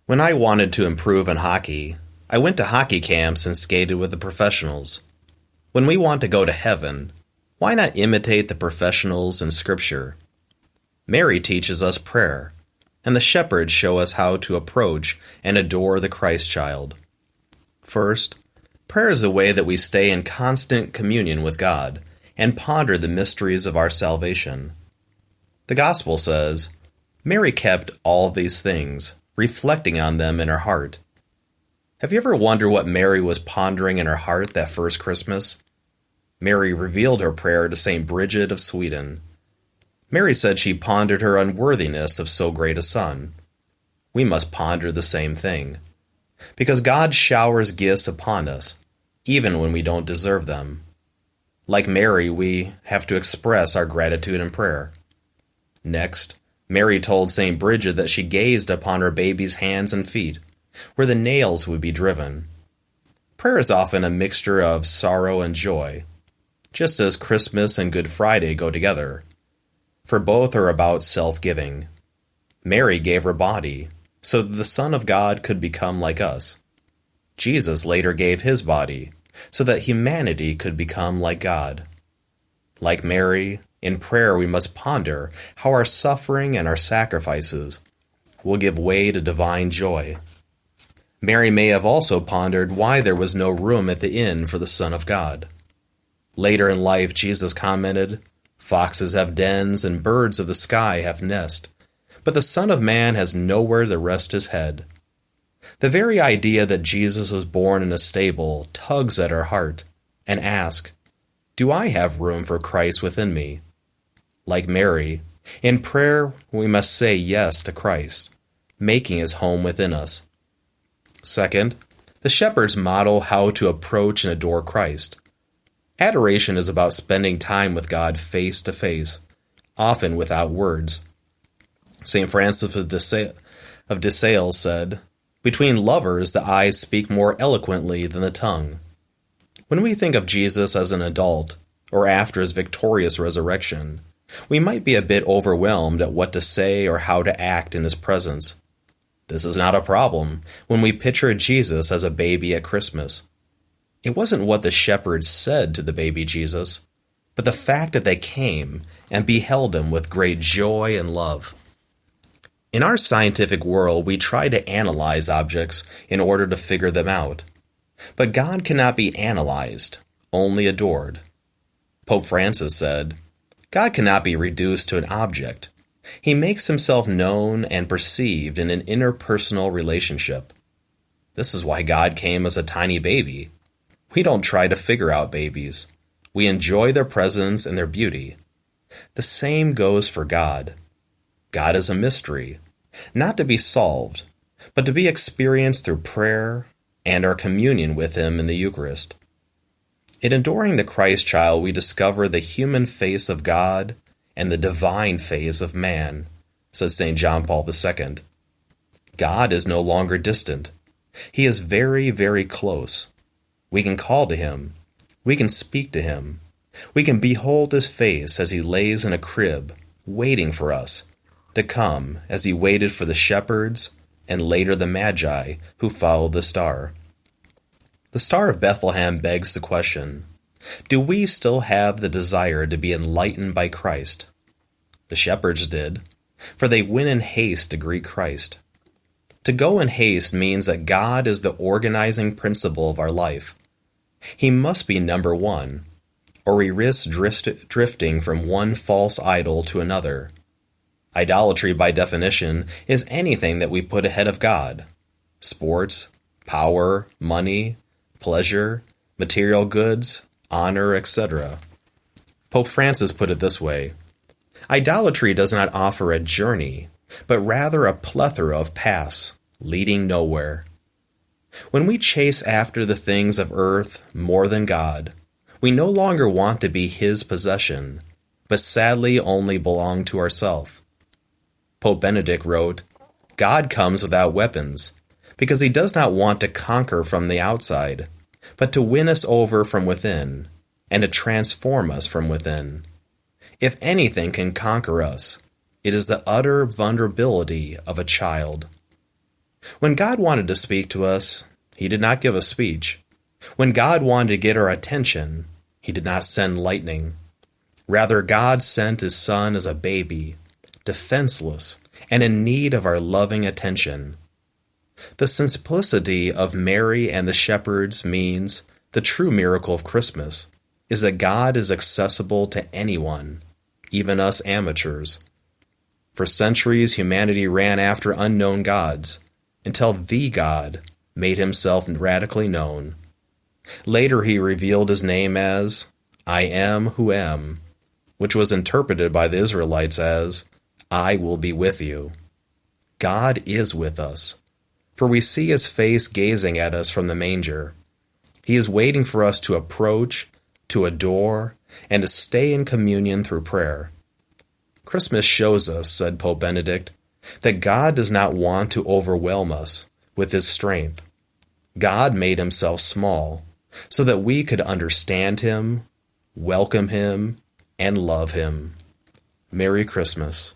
When I wanted to improve in hockey, I went to hockey camps and skated with the professionals. When we want to go to heaven, why not imitate the professionals in Scripture? Mary teaches us prayer, and the shepherds show us how to approach and adore the Christ child. First, prayer is the way that we stay in constant communion with God and ponder the mysteries of our salvation. The Gospel says, Mary kept all these things, reflecting on them in her heart. Have you ever wondered what Mary was pondering in her heart that first Christmas? Mary revealed her prayer to St. Bridget of Sweden. Mary said she pondered her unworthiness of so great a son. We must ponder the same thing, because God showers gifts upon us, even when we don't deserve them. Like Mary, we have to express our gratitude in prayer. Next, Mary told St. Bridget that she gazed upon her baby's hands and feet, where the nails would be driven. Prayer is often a mixture of sorrow and joy, just as Christmas and Good Friday go together, for both are about self-giving. Mary gave her body so that the Son of God could become like us. Jesus later gave his body so that humanity could become like God. Like Mary, in prayer we must ponder how our suffering and our sacrifices will give way to divine joy. Mary may have also pondered why there was no room at the inn for the Son of God. Later in life, Jesus commented, "Foxes have dens and birds of the sky have nests, but the Son of Man has nowhere to rest his head." The very idea that Jesus was born in a stable tugs at our heart and asks, do I have room for Christ within me? Like Mary, in prayer we must say yes to Christ, making his home within us. Second, the shepherds model how to approach and adore Christ. Adoration is about spending time with God face to face, often without words. St. Francis of de Sales said, "Between lovers the eyes speak more eloquently than the tongue." When we think of Jesus as an adult, or after his victorious resurrection, we might be a bit overwhelmed at what to say or how to act in his presence. This is not a problem when we picture Jesus as a baby at Christmas. It wasn't what the shepherds said to the baby Jesus, but the fact that they came and beheld him with great joy and love. In our scientific world, we try to analyze objects in order to figure them out. But God cannot be analyzed, only adored. Pope Francis said, God cannot be reduced to an object. He makes himself known and perceived in an interpersonal relationship. This is why God came as a tiny baby. We don't try to figure out babies. We enjoy their presence and their beauty. The same goes for God. God is a mystery, not to be solved, but to be experienced through prayer and our communion with him in the Eucharist. In adoring the Christ child, we discover the human face of God and the divine face of man, says St. John Paul II. God is no longer distant. He is very, very close. We can call to him. We can speak to him. We can behold his face as he lays in a crib, waiting for us to come as he waited for the shepherds and later the Magi who followed the star. The Star of Bethlehem begs the question, do we still have the desire to be enlightened by Christ? The shepherds did, for they went in haste to greet Christ. To go in haste means that God is the organizing principle of our life. He must be number one, or we risk drifting from one false idol to another. Idolatry, by definition, is anything that we put ahead of God. Sports, power, money, pleasure, material goods, honor, etc. Pope Francis put it this way, idolatry does not offer a journey, but rather a plethora of paths, leading nowhere. When we chase after the things of earth more than God, we no longer want to be his possession, but sadly only belong to ourselves. Pope Benedict wrote, God comes without weapons, because he does not want to conquer from the outside, but to win us over from within, and to transform us from within. If anything can conquer us, it is the utter vulnerability of a child. When God wanted to speak to us, he did not give a speech. When God wanted to get our attention, he did not send lightning. Rather, God sent his Son as a baby, defenseless and in need of our loving attention. The simplicity of Mary and the shepherds means the true miracle of Christmas is that God is accessible to anyone, even us amateurs. For centuries, humanity ran after unknown gods, until the God made himself radically known. Later he revealed his name as I am who am, which was interpreted by the Israelites as I will be with you. God is with us, for we see his face gazing at us from the manger. He is waiting for us to approach, to adore, and to stay in communion through prayer. Christmas shows us, said Pope Benedict, that God does not want to overwhelm us with his strength. God made himself small so that we could understand him, welcome him, and love him. Merry Christmas.